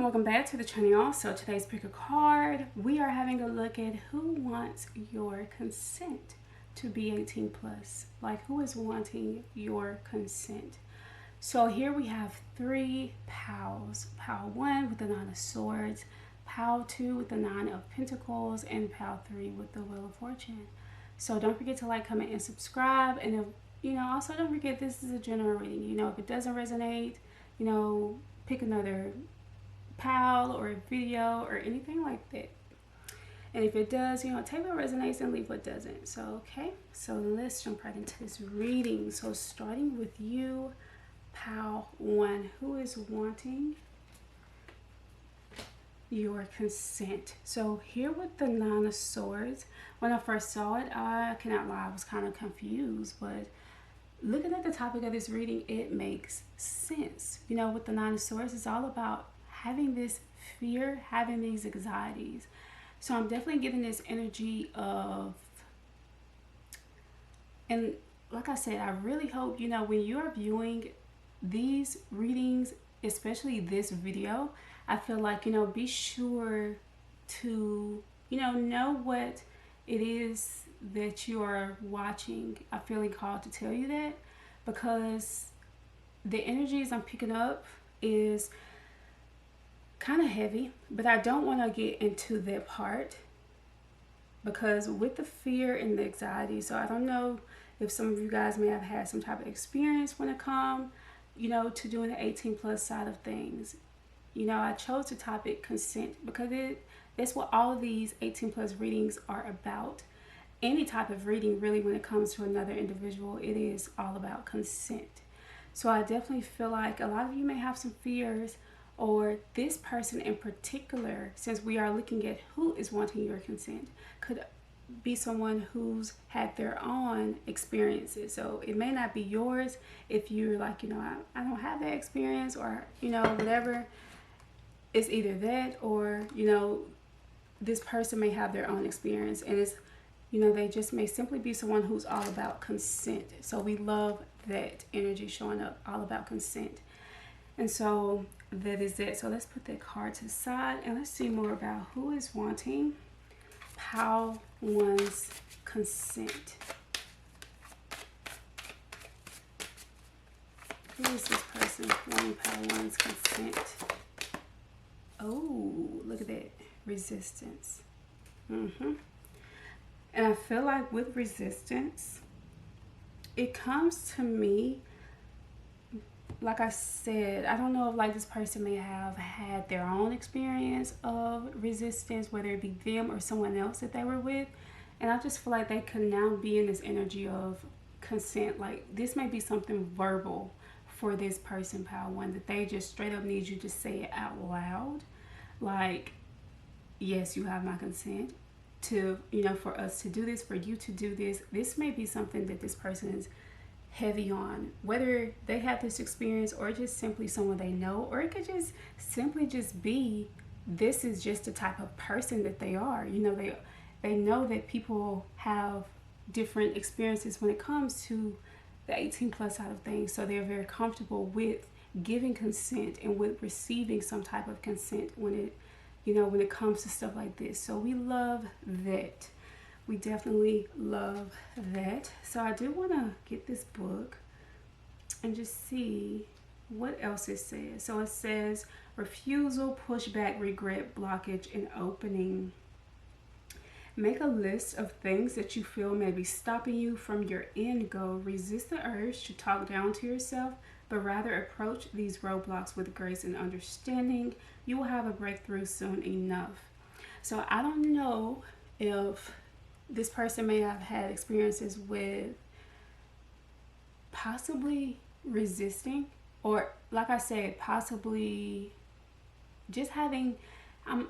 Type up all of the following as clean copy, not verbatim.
welcome back to the channel. So today's pick a card. We are having a look at who wants your consent to be 18 plus. Like, who is wanting your consent? So here we have three pals. Pal 1 with the 9 of Swords, Pal 2 with the 9 of Pentacles, and Pal 3 with the Wheel of Fortune. So don't forget to like, comment, and subscribe. And if, also don't forget this is a general reading. If it doesn't resonate, pick another pal or a video or anything like that. And if it does, take what resonates and leave what doesn't. So okay, so let's jump right into this reading. So starting with you, Pal 1, who is wanting your consent? So here with the 9 of Swords, when I first saw it, I cannot lie, I was kind of confused, but looking at the topic of this reading, it makes sense. With the 9 of Swords, it's all about having this fear, having these anxieties. So I'm definitely getting this energy of, and like I said, I really hope, when you're viewing these readings, especially this video, I feel like, be sure to, know what it is that you are watching. I'm feeling called to tell you that, because the energies I'm picking up is kind of heavy, but I don't want to get into that part, because with the fear and the anxiety, so I don't know if some of you guys may have had some type of experience when it comes, to doing the 18 plus side of things. I chose the topic consent because that's what all of these 18 plus readings are about. Any type of reading, really, when it comes to another individual, it is all about consent. So I definitely feel like a lot of you may have some fears, or this person in particular, since we are looking at who is wanting your consent, could be someone who's had their own experiences. So it may not be yours if you're like, I don't have that experience, or, whatever. It's either that or, this person may have their own experience, and it's, they just may simply be someone who's all about consent. So we love that energy showing up, all about consent. And so that is it. So let's put that card to the side and let's see more about who is wanting Pal 1's consent. Who is this person wanting Pal 1's consent? Oh, look at that. Resistance. And I feel like with resistance, it comes to me, like I said, I don't know if like this person may have had their own experience of resistance, whether it be them or someone else that they were with. And I just feel like they could now be in this energy of consent. Like this may be something verbal for this person, Pal 1, that they just straight up need you to say it out loud. Like, yes, you have my consent to, for us to do this, for you to do this. This may be something that this person is heavy on, whether they have this experience or just simply someone they know, or it could just simply just be this is just the type of person that they are. They know that people have different experiences when it comes to the 18 plus side of things, so they're very comfortable with giving consent and with receiving some type of consent when it comes to stuff like this. So we love that. We definitely love that. So I do want to get this book and just see what else it says. So it says refusal, pushback, regret, blockage, and opening. Make a list of things that you feel may be stopping you from your end goal. Resist the urge to talk down to yourself, but rather approach these roadblocks with grace and understanding. You will have a breakthrough soon enough. So I don't know if this person may have had experiences with possibly resisting, or like I said, possibly just having, I'm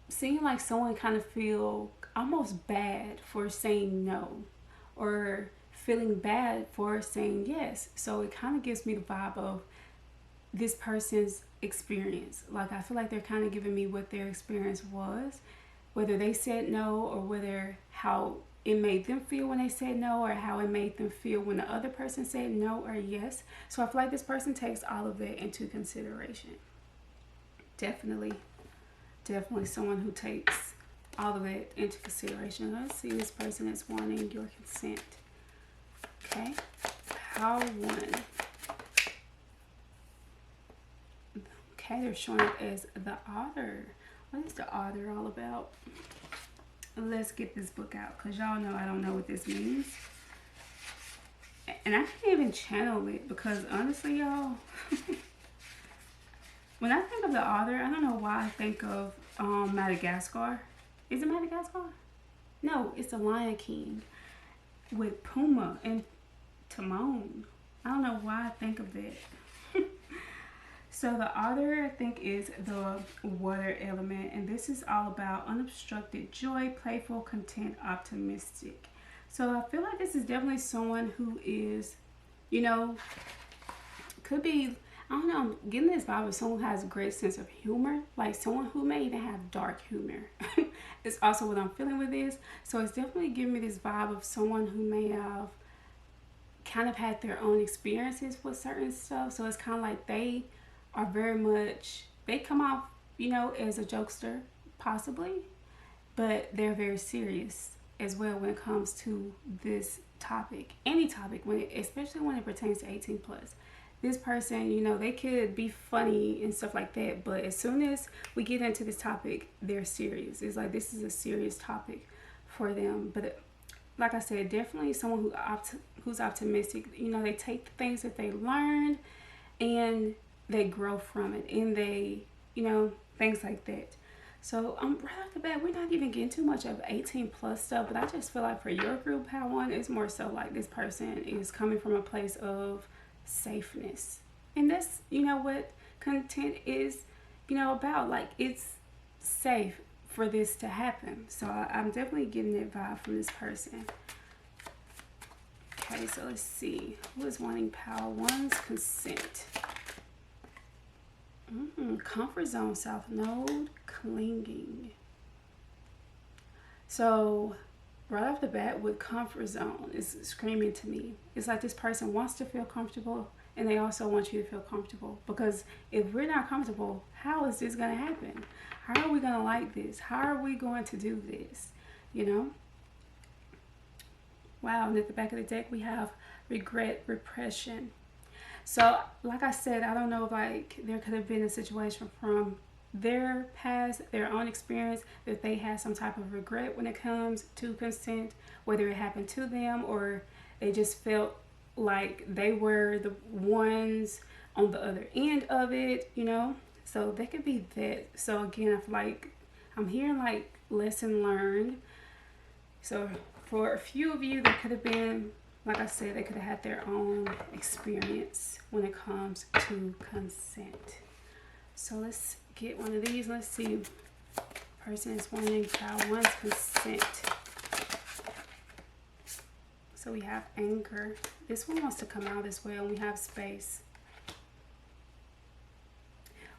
seeing like someone kind of feel almost bad for saying no, or feeling bad for saying yes. So it kind of gives me the vibe of this person's experience. Like I feel like they're kind of giving me what their experience was, whether they said no, or whether how it made them feel when they said no, or how it made them feel when the other person said no or yes. So I feel like this person takes all of that into consideration. definitely someone who takes all of it into consideration. Let's see, this person is wanting your consent. Okay, Power 1. Okay, they're showing up as the author. What is the author all about? Let's get this book out, because y'all know I don't know what this means. And I can't even channel it, because honestly, y'all, when I think of the author, I don't know why I think of Madagascar. Is it Madagascar? No, it's the Lion King with Pumbaa and Timon. I don't know why I think of that. So the author, I think, is the water element, and this is all about unobstructed joy, playful, content, optimistic. So I feel like this is definitely someone who is, you know, could be, I don't know, I'm getting this vibe of someone who has a great sense of humor, like someone who may even have dark humor. It's also what I'm feeling with this. So it's definitely giving me this vibe of someone who may have kind of had their own experiences with certain stuff. So it's kind of like they are very much, they come off, you know, as a jokester, possibly, but they're very serious as well when it comes to this topic, any topic, especially when it pertains to 18 plus. This person, you know, they could be funny and stuff like that, but as soon as we get into this topic, they're serious. It's like this is a serious topic for them. But like I said, definitely someone who's optimistic. You know, they take the things that they learned and they grow from it, and they, you know, things like that. So right off the bat, we're not even getting too much of 18 plus stuff, but I just feel like for your group, Power 1, it's more so like this person is coming from a place of safeness. And that's, you know, what content is, you know, about. Like, it's safe for this to happen. So I'm definitely getting that vibe from this person. Okay, so let's see. Who is wanting Power 1's consent? Comfort zone, South Node, clinging. So right off the bat with comfort zone, it's screaming to me. It's like this person wants to feel comfortable, and they also want you to feel comfortable. Because if we're not comfortable, how is this going to happen? How are we going to like this? How are we going to do this? You know? Wow, and at the back of the deck, we have regret, repression. So, like I said, I don't know if like there could have been a situation from their past, their own experience, that they had some type of regret when it comes to consent, whether it happened to them or they just felt like they were the ones on the other end of it, you know? So that could be that. So again, I feel like I'm hearing like lesson learned. So for a few of you, that could have been, like I said, they could have had their own experience when it comes to consent. So let's get one of these. Let's see. Person is wanting Power 1's consent. So we have anger. This one wants to come out as well. We have space.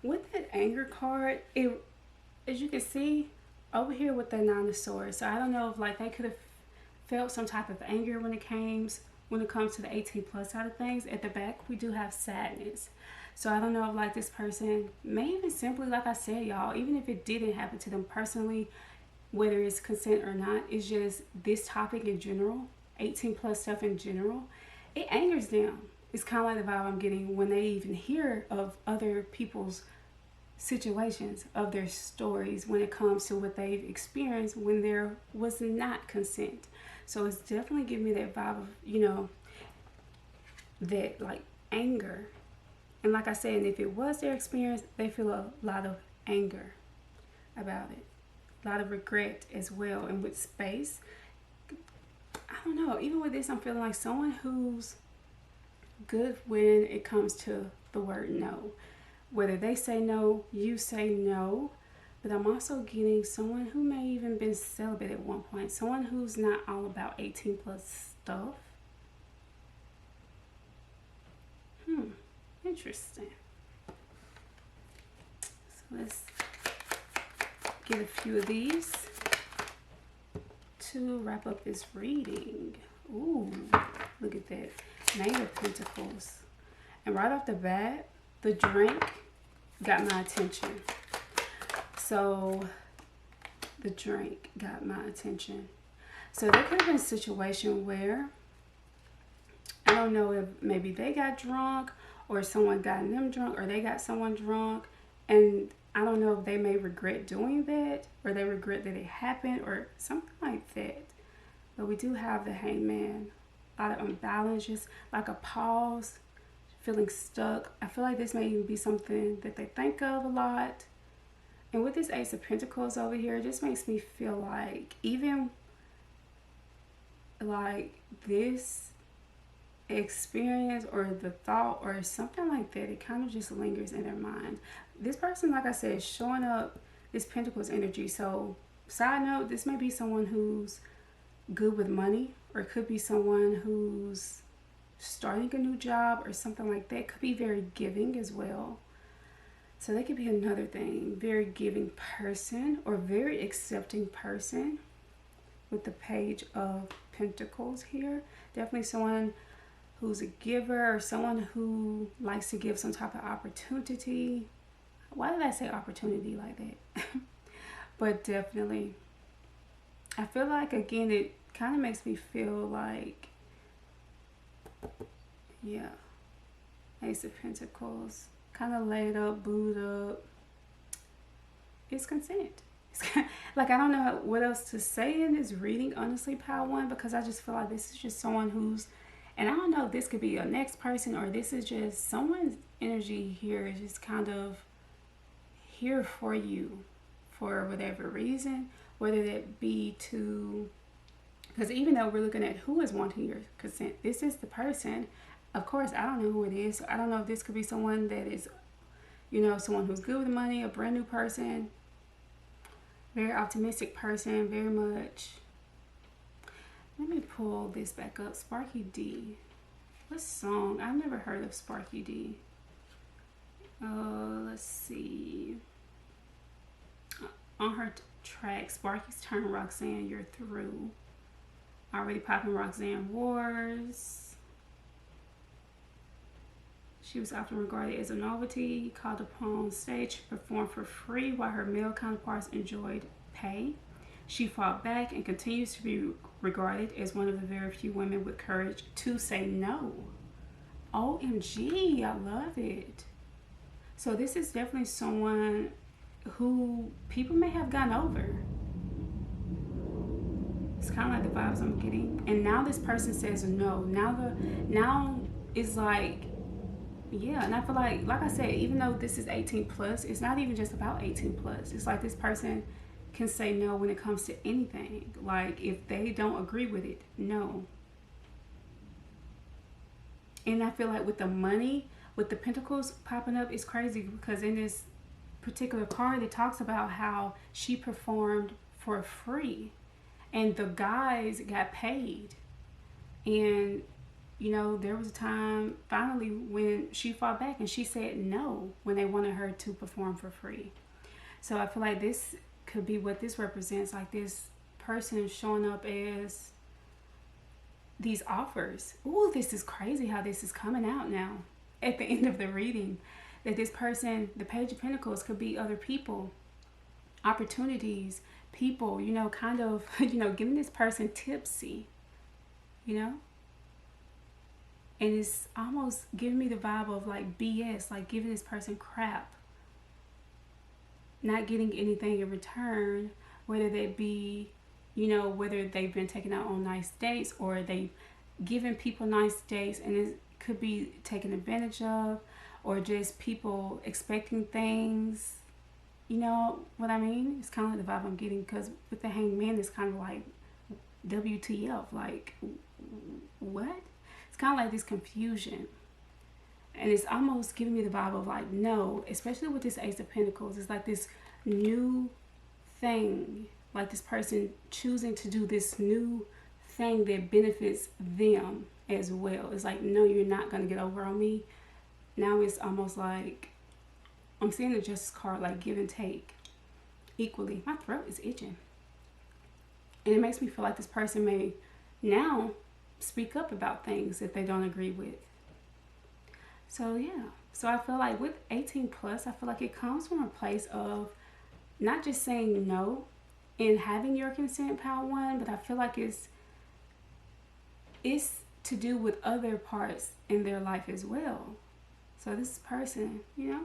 With that anger card, it, as you can see over here with the 9 of Swords. So I don't know if like they could have felt some type of anger when it comes to the 18 plus side of things. At the back, we do have sadness. So I don't know if like this person may even simply, like I said, y'all, even if it didn't happen to them personally, whether it's consent or not, it's just this topic in general, 18 plus stuff in general, it angers them. It's kind of like the vibe I'm getting when they even hear of other people's situations, of their stories when it comes to what they've experienced when there was not consent. So it's definitely giving me that vibe of, you know, that like anger. And like I said, if it was their experience, they feel a lot of anger about it. A lot of regret as well. And with space, I don't know, even with this, I'm feeling like someone who's good when it comes to the word no. Whether they say no, you say no. But I'm also getting someone who may even been celibate at one point. Someone who's not all about 18 plus stuff. Interesting. So let's get a few of these to wrap up this reading. Ooh, look at that. Knight of Pentacles. And right off the bat, the drink got my attention. So the drink got my attention. So there could have been a situation where, I don't know if maybe they got drunk or someone got them drunk or they got someone drunk, and I don't know if they may regret doing that or they regret that it happened or something like that. But we do have the Hangman. A lot of imbalance, just like a pause, feeling stuck. I feel like this may even be something that they think of a lot. And with this Ace of Pentacles over here, it just makes me feel like even like this experience or the thought or something like that, it kind of just lingers in their mind. This person, like I said, is showing up this Pentacles energy. So side note, this may be someone who's good with money, or it could be someone who's starting a new job or something like that. Could be very giving as well. So that could be another thing. Very giving person or very accepting person with the Page of Pentacles here. Definitely someone who's a giver or someone who likes to give some type of opportunity. Why did I say opportunity like that? But definitely, I feel like, again, it kind of makes me feel like, yeah, Ace of Pentacles, kind of laid up, booed up. It's consent. Like, I don't know what else to say in this reading, honestly, Pile 1, because I just feel like this is just someone who's, and I don't know if this could be a next person or this is just someone's energy here is just kind of here for you for whatever reason, whether that be to, because even though we're looking at who is wanting your consent, this is the person. Of course, I don't know who it is. So I don't know if this could be someone that is, you know, someone who's good with money, a brand new person, very optimistic person, very much. Let me pull this back up. Sparky D. What song? I've never heard of Sparky D. Let's see. On her track, Sparky's Turn, Roxanne, You're Through. Already Popping, Roxanne Wars. She was often regarded as a novelty, called upon stage to perform for free while her male counterparts enjoyed pay. She fought back and continues to be regarded as one of the very few women with courage to say no. OMG, I love it. So this is definitely someone who people may have gone over. It's kind of like the vibes I'm getting. And now this person says no. Now it's like, yeah. And I feel like I said, even though this is 18 plus, it's not even just about 18 plus. It's like this person can say no when it comes to anything. Like if they don't agree with it, no. And I feel like with the money, with the Pentacles popping up, it's crazy because in this particular card, it talks about how she performed for free and the guys got paid. And you know, there was a time finally when she fought back and she said no when they wanted her to perform for free. So I feel like this could be what this represents, like this person showing up as these offers. Ooh, this is crazy how this is coming out now at the end of the reading. That this person, the Page of Pentacles, could be other people, opportunities, people, you know, kind of, you know, giving this person tipsy, you know? And it's almost giving me the vibe of like BS, like giving this person crap. Not getting anything in return, whether they be, you know, whether they've been taken out on nice dates or they giving people nice dates and it could be taken advantage of, or just people expecting things. You know what I mean? It's kind of like the vibe I'm getting, because with the Hangman, it's kind of like WTF, like what? It's kind of like this confusion. And it's almost giving me the vibe of like, no, especially with this Ace of Pentacles, it's like this new thing, like this person choosing to do this new thing that benefits them as well. It's like, no, you're not going to get over on me. Now it's almost like I'm seeing the Justice card, like give and take equally. My throat is itching. And it makes me feel like this person may now speak up about things that they don't agree with. So yeah. So I feel like with 18 plus, I feel like it comes from a place of not just saying no and having your consent, pile one, but I feel like it's to do with other parts in their life as well. So this person, you know,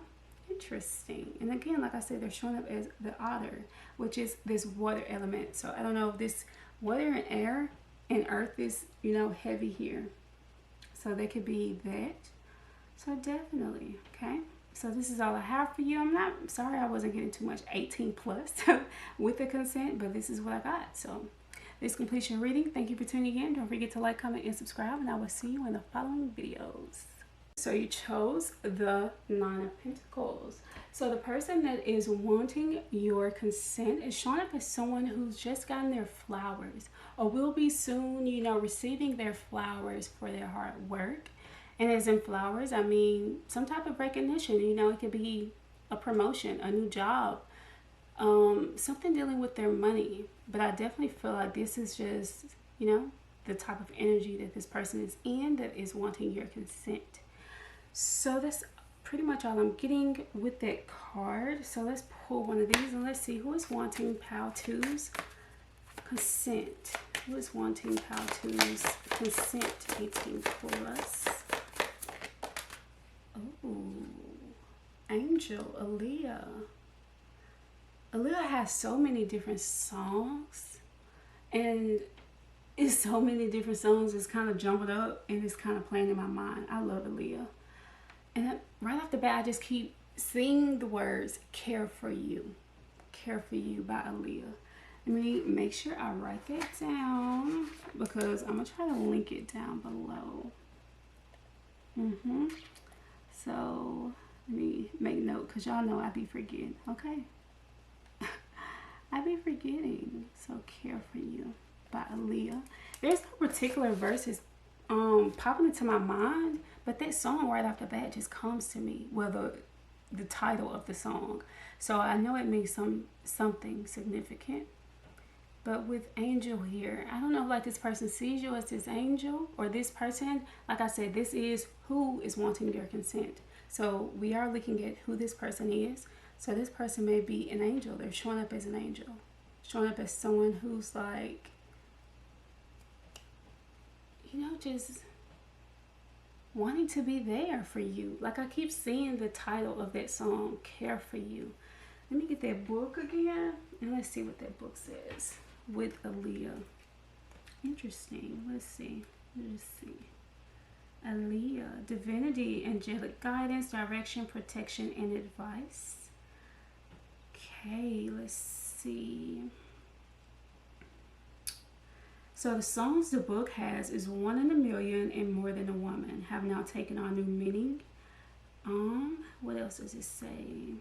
interesting. And again, like I said, they're showing up as the otter, which is this water element. So I don't know if this water and air and earth is, you know, heavy here. So they could be that. So definitely, okay. So this is all I have for you. I'm not sorry I wasn't getting too much 18 plus with the consent, but this is what I got. So this completes your reading. Thank you for tuning in. Don't forget to like, comment, and subscribe, and I will see you in the following videos. So you chose the Nine of Pentacles. So the person that is wanting your consent is showing up as someone who's just gotten their flowers or will be soon, you know, receiving their flowers for their hard work. And as in flowers, I mean some type of recognition. You know, it could be a promotion, a new job, something dealing with their money. But I definitely feel like this is just, you know, the type of energy that this person is in that is wanting your consent. So that's pretty much all I'm getting with that card. So let's pull one of these and let's see who is wanting pile two's consent. Who is wanting pile two's consent? 18 plus. Oh, Angel, Aaliyah. Aaliyah has so many different songs, and it's so many different songs. It's kind of jumping up and it's kind of playing in my mind. I love Aaliyah. And right off the bat, I just keep seeing the words "Care for You." "Care for You" by Aaliyah. Let me make sure I write that down because I'm going to try to link it down below. So let me make note because y'all know I be forgetting, okay? I be forgetting. So "Care for You" by Aaliyah. There's no particular verses popping into my mind, but that song right off the bat just comes to me. Well, the title of the song. So I know it means something significant. But with Angel here, I don't know if like this person sees you as this angel or this person. Like I said, this is who is wanting their consent. So we are looking at who this person is. So this person may be an angel. They're showing up as an angel. Showing up as someone who's like, you know, just wanting to be there for you. Like I keep seeing the title of that song, "Care for You." Let me get that book again and let's see what that book says with Aaliyah. Interesting. Let's see. Aaliyah, divinity, angelic guidance, direction, protection, and advice. Okay, let's see. So the songs the book has is "One in a Million" and "More Than a Woman" have now taken on new meaning. What else does it say?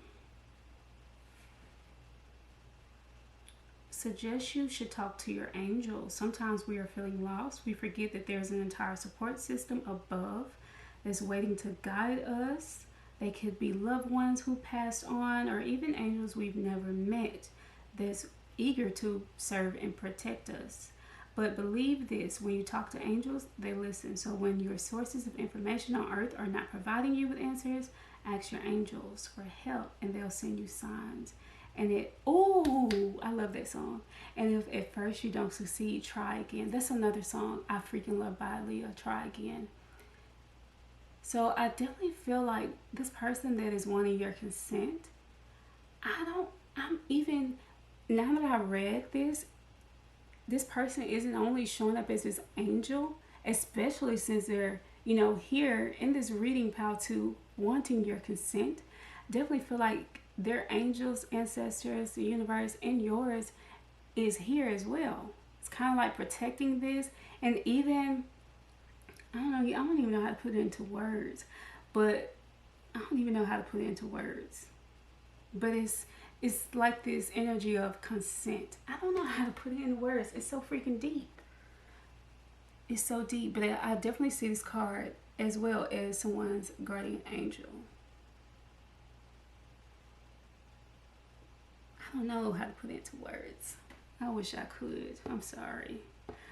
Suggest you should talk to your angels. Sometimes we are feeling lost. We forget that there's an entire support system above that's waiting to guide us. They could be loved ones who passed on or even angels we've never met that's eager to serve and protect us. But believe this, when you talk to angels, they listen. So when your sources of information on earth are not providing you with answers, ask your angels for help and they'll send you signs. And I love that song. And if at first you don't succeed, try again. That's another song I freaking love by Aaliyah, "Try Again." So I definitely feel like this person that is wanting your consent, I'm even, now that I read this person isn't only showing up as this angel, especially since they're, you know, here in this reading pile two, wanting your consent. Definitely feel like their angels, ancestors, the universe, and yours is here as well. It's kind of like protecting this. And even, I don't even know how to put it into words. But it's like this energy of consent. I don't know how to put it in words. It's so freaking deep. It's so deep. But I definitely see this card as well as someone's guardian angel. I don't know how to put it into words. I wish I could. I'm sorry.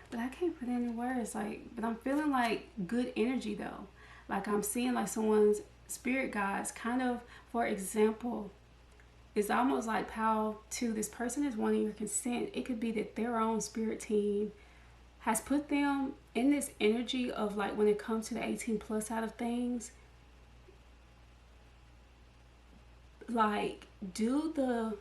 But I can't put it into words. But I'm feeling like good energy though. Like I'm seeing like someone's spirit guides kind of, for example, it's almost like how to this person is wanting your consent. It could be that their own spirit team has put them in this energy of like, when it comes to the 18 plus side of things, like do the,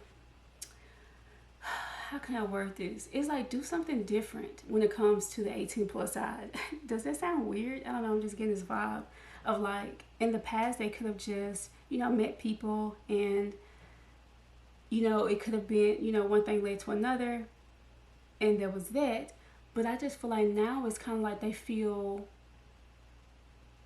how can I word this? It's like do something different when it comes to the 18 plus side. Does that sound weird? I don't know. I'm just getting this vibe of like, in the past they could have just, you know, met people and, you know, it could have been, you know, one thing led to another and there was that. But I just feel like now it's kind of like they feel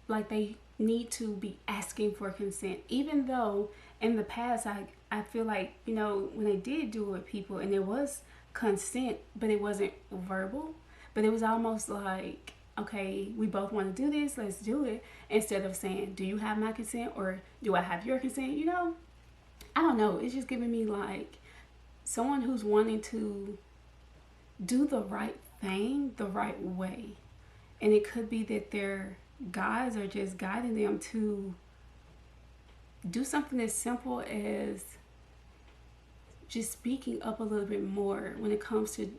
like they need to be asking for consent, even though in the past I feel like, you know, when they did do it with people and there was consent, but it wasn't verbal, but it was almost like, okay, we both want to do this, let's do it, instead of saying, do you have my consent or do I have your consent? You know, I don't know, it's just giving me like someone who's wanting to do the right thing the right way. And it could be that their guides are just guiding them to do something as simple as just speaking up a little bit more when it comes to,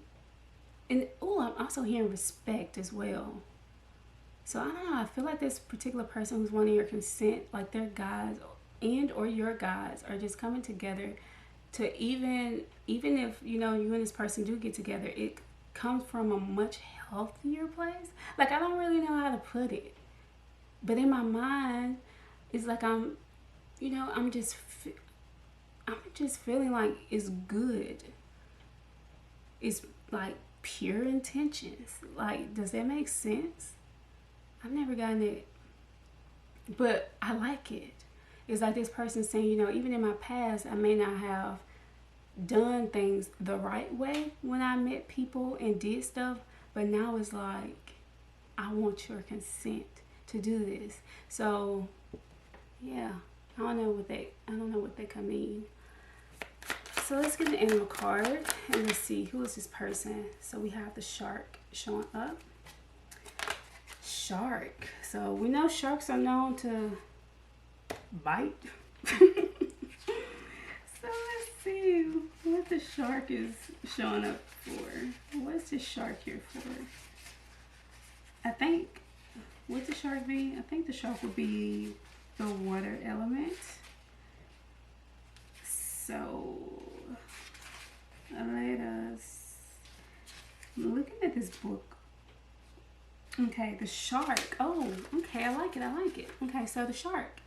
and oh, I'm also hearing respect as well. So I don't know, I feel like this particular person who's wanting your consent, like their guides and or your guides are just coming together to, even if, you know, you and this person do get together, it comes from a much healthier place. Like, I don't really know how to put it, but in my mind it's like I'm, you know, I'm just feeling like it's good. It's like pure intentions. Like, does that make sense? I've never gotten it, but I like it. It's like this person saying, you know, even in my past I may not have done things the right way when I met people and did stuff, but now it's like, I want your consent to do this. So yeah, I don't know what that could mean. So let's get the animal card and let's see, who is this person? So we have the shark showing up. Shark. So we know sharks are known to bite. So let's see what the shark is showing up for. What's the shark here for? I think, would the shark be? I think the shark would be the water element. So let us, looking at this book. Okay, the shark. Oh, okay, I like it. Okay, so the shark.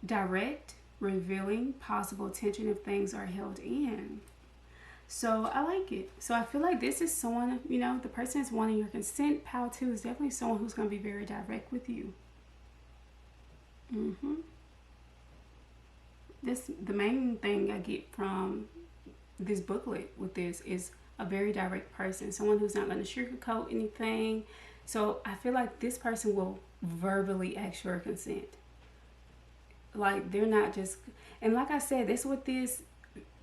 Direct, revealing possible tension if things are held in. So I like it. So I feel like this is someone, you know, the person is wanting your consent. Pile 2 is definitely someone who's going to be very direct with you. The main thing I get from this booklet with this is a very direct person. Someone who's not going to sugarcoat anything. So I feel like this person will verbally ask your consent. Like, they're not just, and like I said, that's what this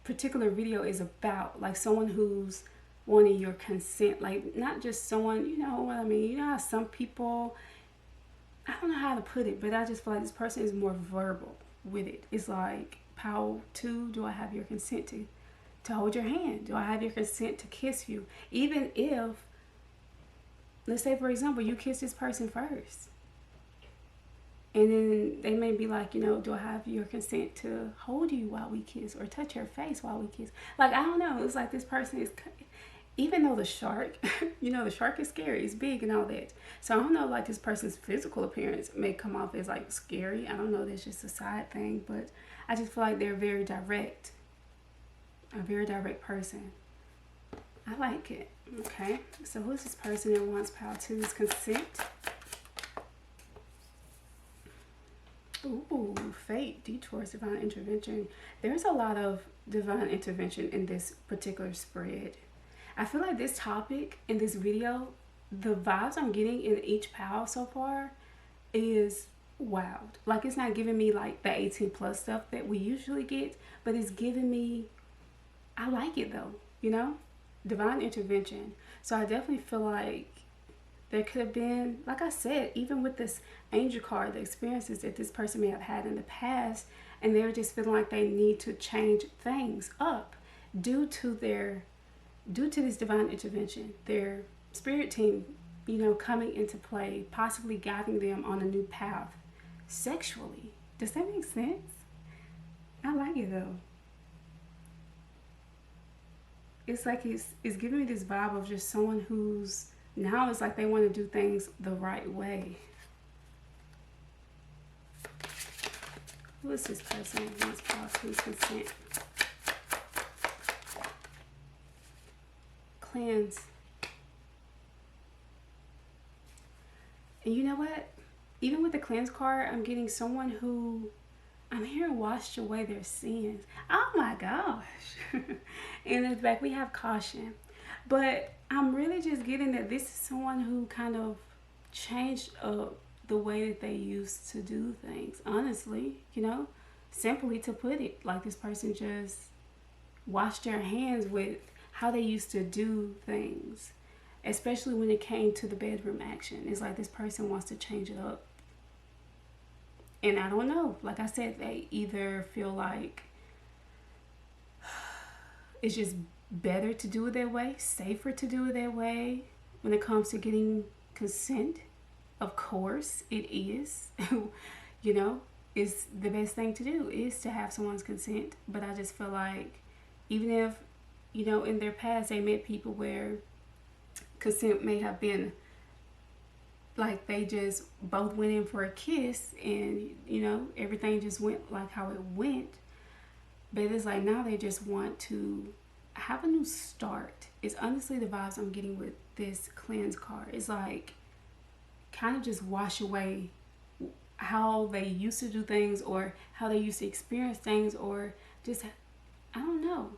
particular video is about. Like, someone who's wanting your consent. Like, not just someone, you know what I mean? You know how some people, I don't know how to put it, but I just feel like this person is more verbal with it. It's like, pile 2, do I have your consent to hold your hand? Do I have your consent to kiss you? Even if, let's say, for example, you kiss this person first. And then they may be like, you know, do I have your consent to hold you while we kiss or touch your face while we kiss? Like, I don't know. It's like this person is, even though the shark, you know, the shark is scary. It's big and all that. So I don't know, like, this person's physical appearance may come off as, like, scary. I don't know. That's just a side thing. But I just feel like they're very direct. A very direct person. I like it. Okay. So who's this person that wants pile 2's consent? Ooh, fate, detours, divine intervention. There's a lot of divine intervention in this particular spread. I feel like this topic in this video, the vibes I'm getting in each pile so far is wild. Like, it's not giving me like the 18 plus stuff that we usually get, but it's giving me, I like it though, you know, divine intervention. So I definitely feel like There could have been, like I said, even with this angel card, the experiences that this person may have had in the past, and they're just feeling like they need to change things up due to this divine intervention, their spirit team, you know, coming into play, possibly guiding them on a new path sexually. Does that make sense? I like it though. It's like it's giving me this vibe of just someone who's now it's like they want to do things the right way. Who is this person who wants who's consent? Cleanse. And you know what? Even with the cleanse card, I'm getting someone who I'm hearing washed away their sins. Oh my gosh. And in the back we have caution. But I'm really just getting that this is someone who kind of changed up the way that they used to do things. Honestly, you know, simply to put it, like this person just washed their hands with how they used to do things, especially when it came to the bedroom action. It's like this person wants to change it up. And I don't know, like I said, they either feel like it's just better to do it their way, safer to do it their way. When it comes to getting consent, of course it is. You know, it's the best thing to do is to have someone's consent. But I just feel like even if, you know, in their past they met people where consent may have been like they just both went in for a kiss and, you know, everything just went like how it went. But it's like now they just want to have a new start. It's honestly the vibes I'm getting with this cleanse card. It's like kind of just wash away how they used to do things or how they used to experience things, or just, I don't know.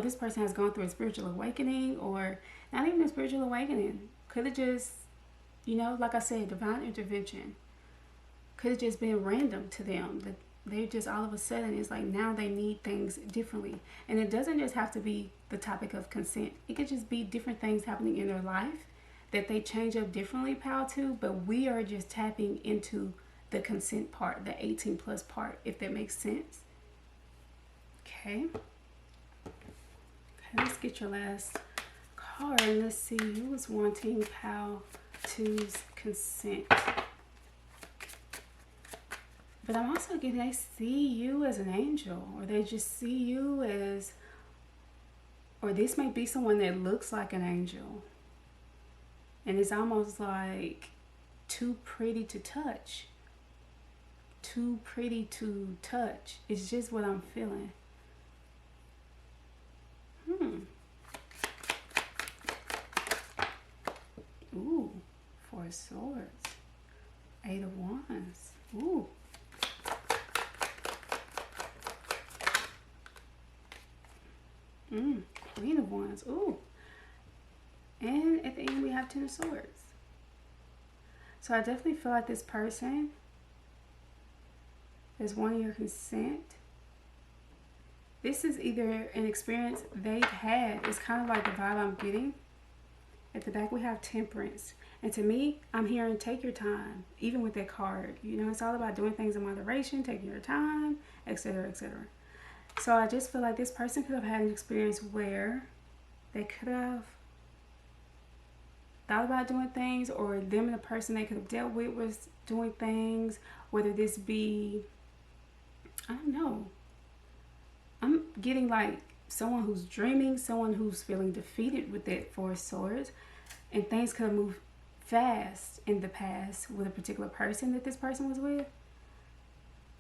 This person has gone through a spiritual awakening, or not even a spiritual awakening. Could have just, you know, like I said, divine intervention. Could have just been random to them. That they just all of a sudden, it's like now they need things differently. And it doesn't just have to be the topic of consent. It could just be different things happening in their life that they change up differently, pal, to. But we are just tapping into the consent part, the 18+ part, if that makes sense. Okay. Okay, let's get your last card. Let's see who is wanting pal to's consent. But I'm also getting they see you as an angel, or they just see you as, or this may be someone that looks like an angel. And it's almost like too pretty to touch. Too pretty to touch. It's just what I'm feeling. Ooh, 4 of Swords. 8 of Wands. Ooh. Queen of Wands. Ooh. And at the end we have 10 of Swords. So I definitely feel like this person is wanting your consent. This is either an experience they've had. It's kind of like the vibe I'm getting. At the back we have Temperance. And to me, I'm hearing take your time, even with that card. You know, it's all about doing things in moderation, taking your time, etc., etc. So I just feel like this person could have had an experience where they could have thought about doing things, or them and the person they could have dealt with was doing things, whether this be, I don't know. I'm getting like someone who's dreaming, someone who's feeling defeated with that 4 of Swords, and things could have moved fast in the past with a particular person that this person was with.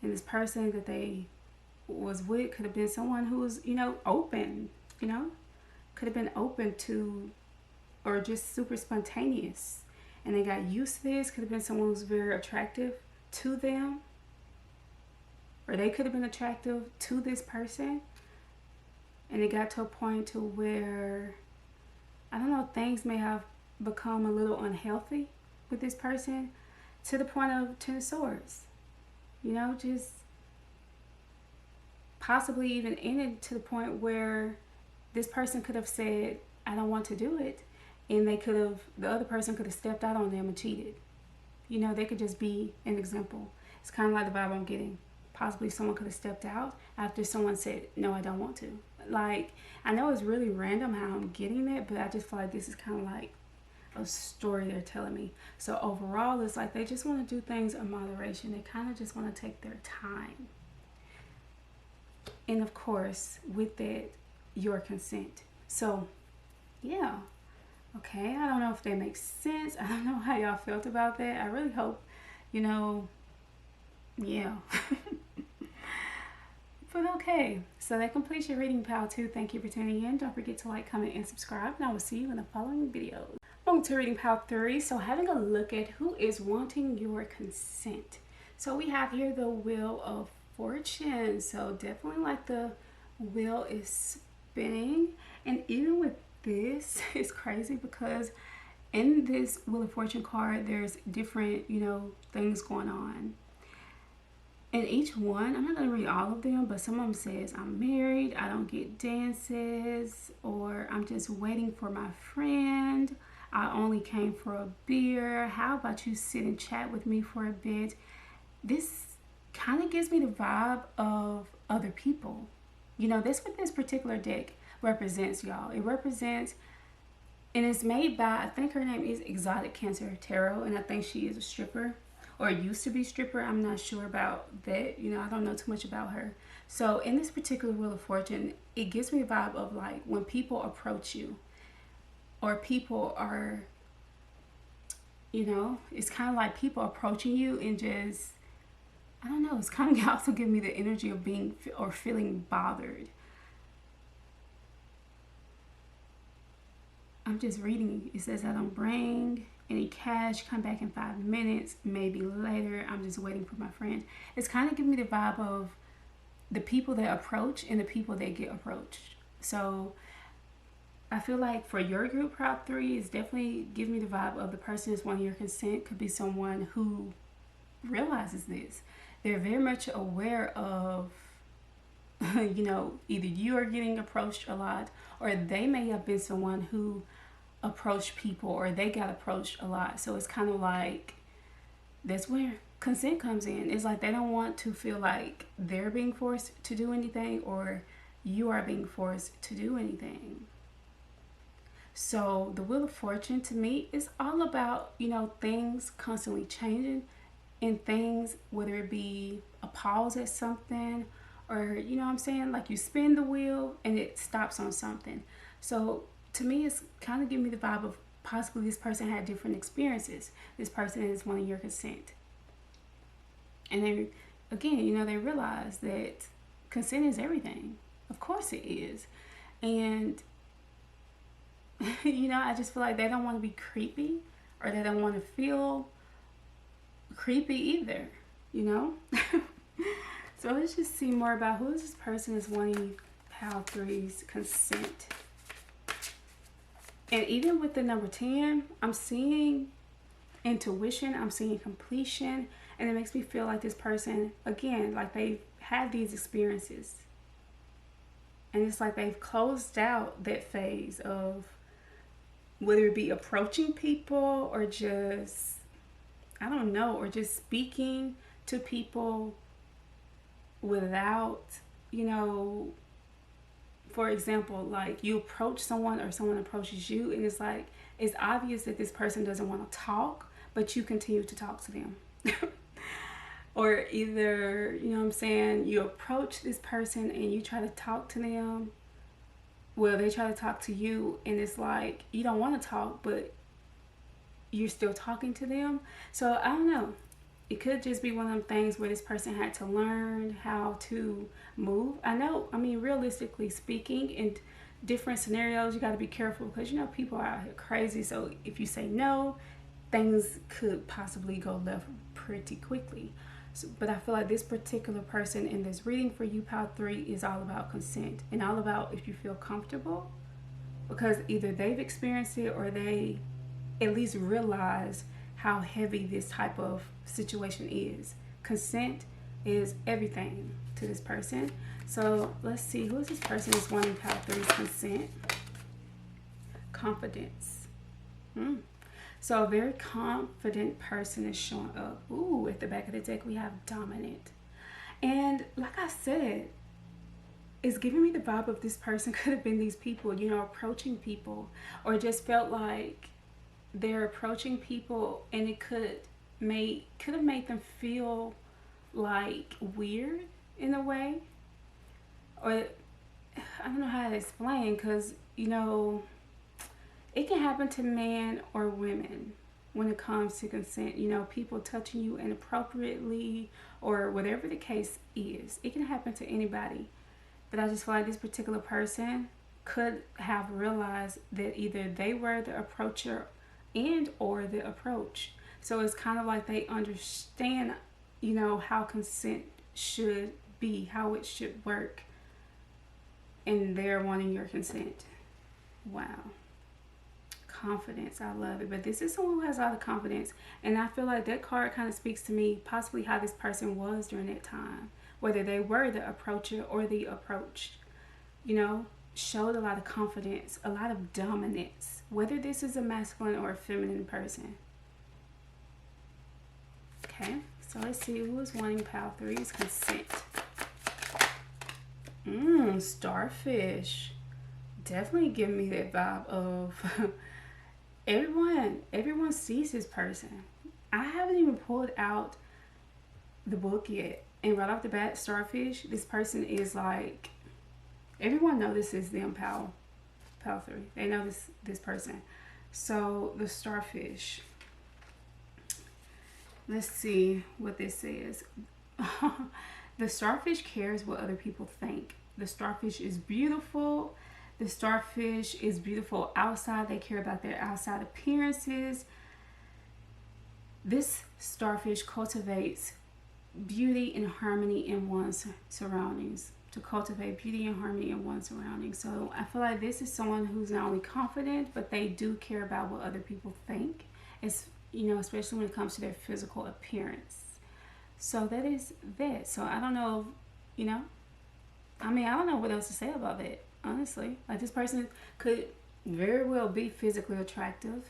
And this person that they was with could have been someone who was, you know, open, you know, could have been open to, or just super spontaneous, and they got used to this. Could have been someone who's very attractive to them, or they could have been attractive to this person, and it got to a point to where, I don't know, things may have become a little unhealthy with this person, to the point of 10 of Swords. You know, just possibly even ended to the point where this person could have said, I don't want to do it. and the other person could have stepped out on them and cheated. You know, they could just be an example. It's kind of like the vibe I'm getting. Possibly someone could have stepped out after someone said, no, I don't want to. Like, I know it's really random how I'm getting that, but I just feel like this is kind of like a story they're telling me. So overall, it's like they just want to do things in moderation. They kind of just want to take their time. And of course, with that, your consent. So, yeah. Okay, I don't know if that makes sense. I don't know how y'all felt about that. I really hope, you know, yeah. But okay, so that completes your reading, pal 2. Thank you for tuning in. Don't forget to like, comment, and subscribe. And I will see you in the following video. On to reading pal 3. So having a look at who is wanting your consent. So we have here the Wheel of Fortune. So definitely like the wheel is spinning. And even with this, it's crazy because in this Wheel of Fortune card, there's different, you know, things going on. And each one, I'm not going to read all of them, but some of them says, I'm married, I don't get dances, or I'm just waiting for my friend, I only came for a beer, how about you sit and chat with me for a bit? This kind of gives me the vibe of other people. You know, that's what this particular deck represents, y'all. It represents, and it's made by, I think her name is 𝒔𝒖𝒂𝒆 Tarot, and I think she is a stripper. Or used to be stripper. I'm not sure about that. You know, I don't know too much about her. So in this particular Wheel of Fortune, it gives me a vibe of like when people approach you or people are, you know, it's kind of like people approaching you and just, I don't know, it's kind of also giving me the energy of being or feeling bothered. I'm just reading. It says I don't bring any cash, come back in 5 minutes, maybe later, I'm just waiting for my friend. It's kind of giving me the vibe of the people that approach and the people that get approached. So I feel like for your group, Crowd 3, it's definitely giving me the vibe of the person who's wanting your consent could be someone who realizes this. They're very much aware of, you know, either you are getting approached a lot, or they may have been someone who approach people, or they got approached a lot. So it's kind of like that's where consent comes in. It's like they don't want to feel like they're being forced to do anything or you are being forced to do anything. So the Wheel of Fortune to me is all about, you know, things constantly changing, and things, whether it be a pause at something, or, you know what I'm saying, like you spin the wheel and it stops on something. So to me, it's kind of giving me the vibe of possibly this person had different experiences. This person is wanting your consent. And then, again, you know, they realize that consent is everything. Of course it is. And, you know, I just feel like they don't want to be creepy, or they don't want to feel creepy either, you know? So let's just see more about who this person is wanting pal 3's consent. And even with the number 10, I'm seeing intuition, I'm seeing completion, and it makes me feel like this person, again, like they've had these experiences. And it's like they've closed out that phase of whether it be approaching people or just, I don't know, or just speaking to people without, you know, for example, like you approach someone or someone approaches you, and it's like, it's obvious that this person doesn't want to talk, but you continue to talk to them. Or either, you know what I'm saying, you approach this person and you try to talk to them. Well, they try to talk to you, and it's like, you don't want to talk, but you're still talking to them. So I don't know. It could just be one of them things where this person had to learn how to move. I know, I mean, realistically speaking, in different scenarios, you got to be careful because, you know, people are out here crazy. So if you say no, things could possibly go left pretty quickly. So, but I feel like this particular person in this reading for you, pal 3, is all about consent and all about if you feel comfortable, because either they've experienced it or they at least realize how heavy this type of situation is. Consent is everything to this person. So let's see, who is this person is wanting pal 3's consent? Confidence. So a very confident person is showing up. Ooh, at the back of the deck we have dominant. And like I said, it's giving me the vibe of this person could have been these people, you know, approaching people, or just felt like they're approaching people and it could have made them feel like weird in a way. Or I don't know how to explain, because, you know, it can happen to men or women when it comes to consent. You know, people touching you inappropriately or whatever the case is. It can happen to anybody. But I just feel like this particular person could have realized that either they were the approacher and or the approach. So it's kind of like they understand, you know, how consent should be, how it should work. And they're wanting your consent. Wow. Confidence, I love it. But this is someone who has a lot of confidence, and I feel like that card kind of speaks to me possibly how this person was during that time, whether they were the approacher or the approached. You know, showed a lot of confidence, a lot of dominance, whether this is a masculine or a feminine person. Okay, so let's see who is wanting pile 3's consent. Starfish. Definitely giving me that vibe of everyone sees this person. I haven't even pulled out the book yet, and right off the bat, Starfish, this person is like, everyone notices them, pile 3. They know this person. So the Starfish, let's see what this says. The Starfish cares what other people think. The Starfish is beautiful. The Starfish is beautiful outside. They care about their outside appearances. This Starfish cultivates beauty and harmony in one's surroundings. To cultivate beauty and harmony in one's surroundings. So I feel like this is someone who's not only confident, but they do care about what other people think. It's, you know, especially when it comes to their physical appearance. So that is that. So I don't know, you know, I mean, I don't know what else to say about that, honestly. Like, this person could very well be physically attractive,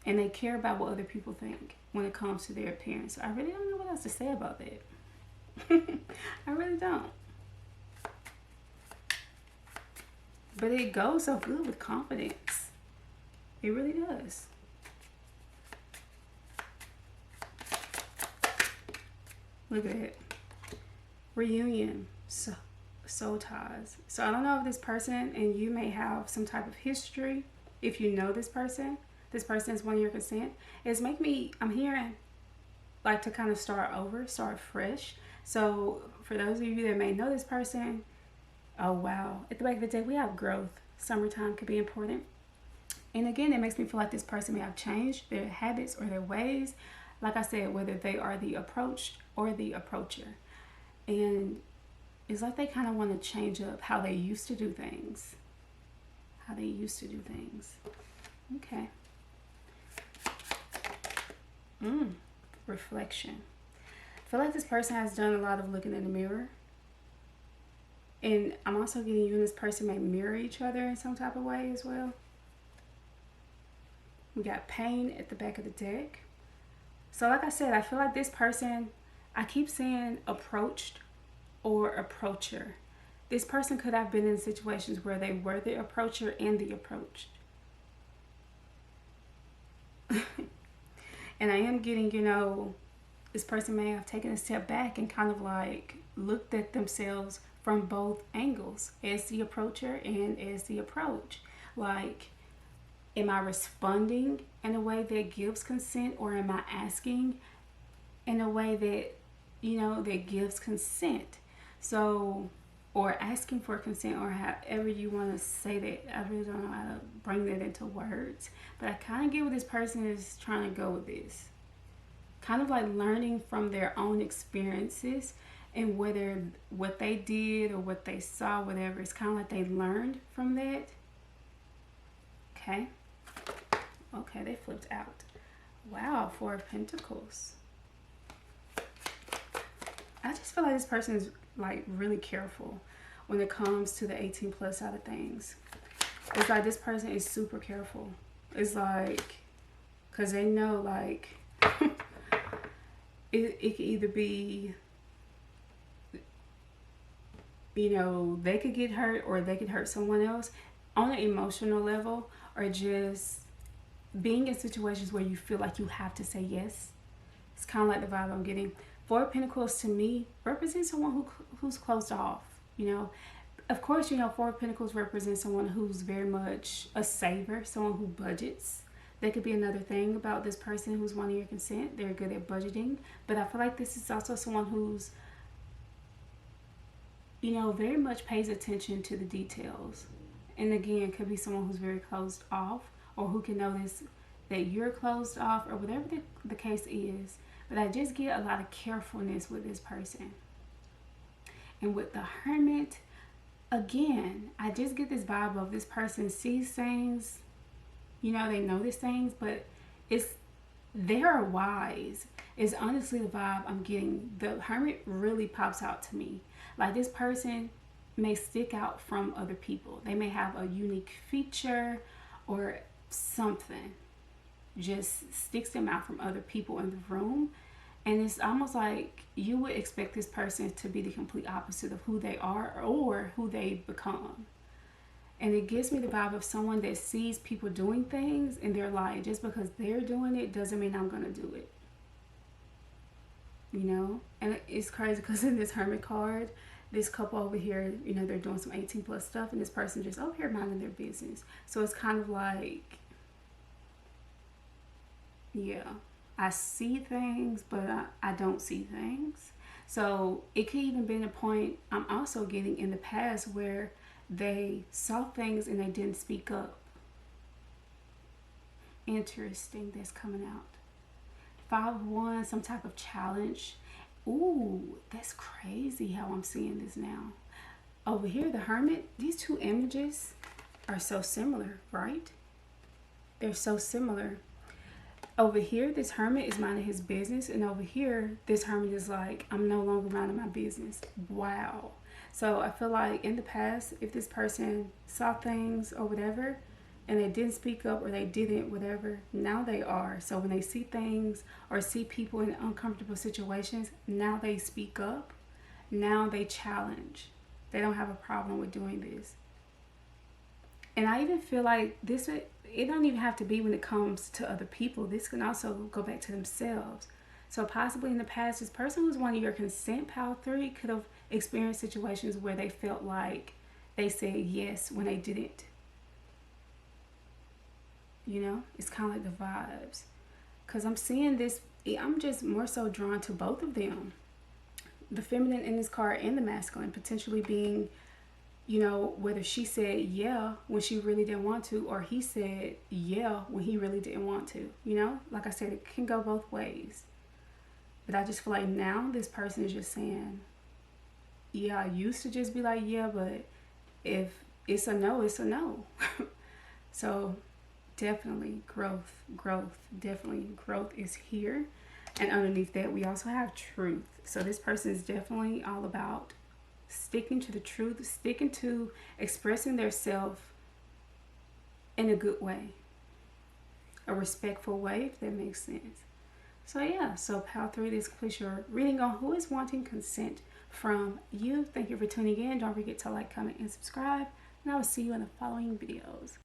and they care about what other people think when it comes to their appearance. I really don't know what else to say about that. I really don't. But it goes so good with confidence. It really does. Look at it. Reunion. Soul ties. So I don't know if this person and you may have some type of history. If you know this person is wanting your consent. I'm hearing like to kind of start over, start fresh. So for those of you that may know this person, oh wow, at the back of the day we have growth. Summertime could be important. And again, it makes me feel like this person may have changed their habits or their ways. Like I said, whether they are the approached or the approacher. And it's like they kind of want to change up how they used to do things. Okay. Reflection. I feel like this person has done a lot of looking in the mirror. And I'm also getting you and this person may mirror each other in some type of way as well. We got pain at the back of the deck. So like I said, I feel like this person, I keep saying approached or approacher. This person could have been in situations where they were the approacher and the approached. And I am getting, you know, this person may have taken a step back and kind of like looked at themselves from both angles, as the approacher and as the approach. Like, am I responding in a way that gives consent, or am I asking in a way that, you know, that gives consent? So, or asking for consent, or however you want to say that. I really don't know how to bring that into words, but I kind of get what this person is trying to go with this. Kind of like learning from their own experiences, and whether what they did or what they saw, whatever, it's kind of like they learned from that. Okay. Okay, they flipped out. Wow, 4 of Pentacles. I just feel like this person is like really careful when it comes to the 18+ side of things. It's like this person is super careful. It's like, because they know, like, it could either be, you know, they could get hurt or they could hurt someone else on an emotional level, or just being in situations where you feel like you have to say yes. It's kind of like the vibe I'm getting. Four of Pentacles to me represents someone who's closed off, you know. Of course, you know, Four of Pentacles represents someone who's very much a saver, someone who budgets. That could be another thing about this person who's wanting your consent. They're good at budgeting. But I feel like this is also someone who's, you know, very much pays attention to the details. And again, it could be someone who's very closed off, or who can notice that you're closed off, or whatever the case is. But I just get a lot of carefulness with this person. And with the Hermit, again, I just get this vibe of this person sees things, you know, they notice things, but they're wise. Is honestly the vibe I'm getting. The Hermit really pops out to me. Like, this person may stick out from other people. They may have a unique feature or something just sticks them out from other people in the room. And it's almost like you would expect this person to be the complete opposite of who they are or who they become. And it gives me the vibe of someone that sees people doing things and they're like, just because they're doing it doesn't mean I'm going to do it. You know? And it's crazy because in this Hermit card, this couple over here, you know, they're doing some 18+ stuff, and this person just over here minding their business. So it's kind of like, yeah, I see things, but I don't see things. So it could even be a point I'm also getting in the past where they saw things and they didn't speak up. Interesting, that's coming out. 5 of Wands, some type of challenge. Ooh, that's crazy how I'm seeing this now. Over here, the Hermit, these two images are so similar, right? They're so similar. Over here, this Hermit is minding his business, and over here, this Hermit is like, I'm no longer minding my business. Wow. So I feel like in the past, if this person saw things or whatever, and they didn't speak up, or they didn't whatever, now they are. So when they see things or see people in uncomfortable situations, now they speak up. Now they challenge. They don't have a problem with doing this. And I even feel like this, it don't even have to be when it comes to other people. This can also go back to themselves. So possibly in the past, this person who's wanting your consent, Pile 3, could have experienced situations where they felt like they said yes when they didn't. You know, it's kind of like the vibes. Because I'm seeing this, I'm just more so drawn to both of them. The feminine in this card and the masculine potentially being, you know, whether she said yeah when she really didn't want to, or he said yeah when he really didn't want to. You know, like I said, it can go both ways. But I just feel like now this person is just saying, yeah, I used to just be like, yeah, but if it's a no, it's a no. So definitely growth, definitely growth is here. And underneath that, we also have truth. So this person is definitely all about sticking to the truth, sticking to expressing their self in a good way, a respectful way, if that makes sense. So yeah, so Pile 3, this completes your reading on who is wanting consent from you. Thank you for tuning in. Don't forget to like, comment, and subscribe. And I will see you in the following videos.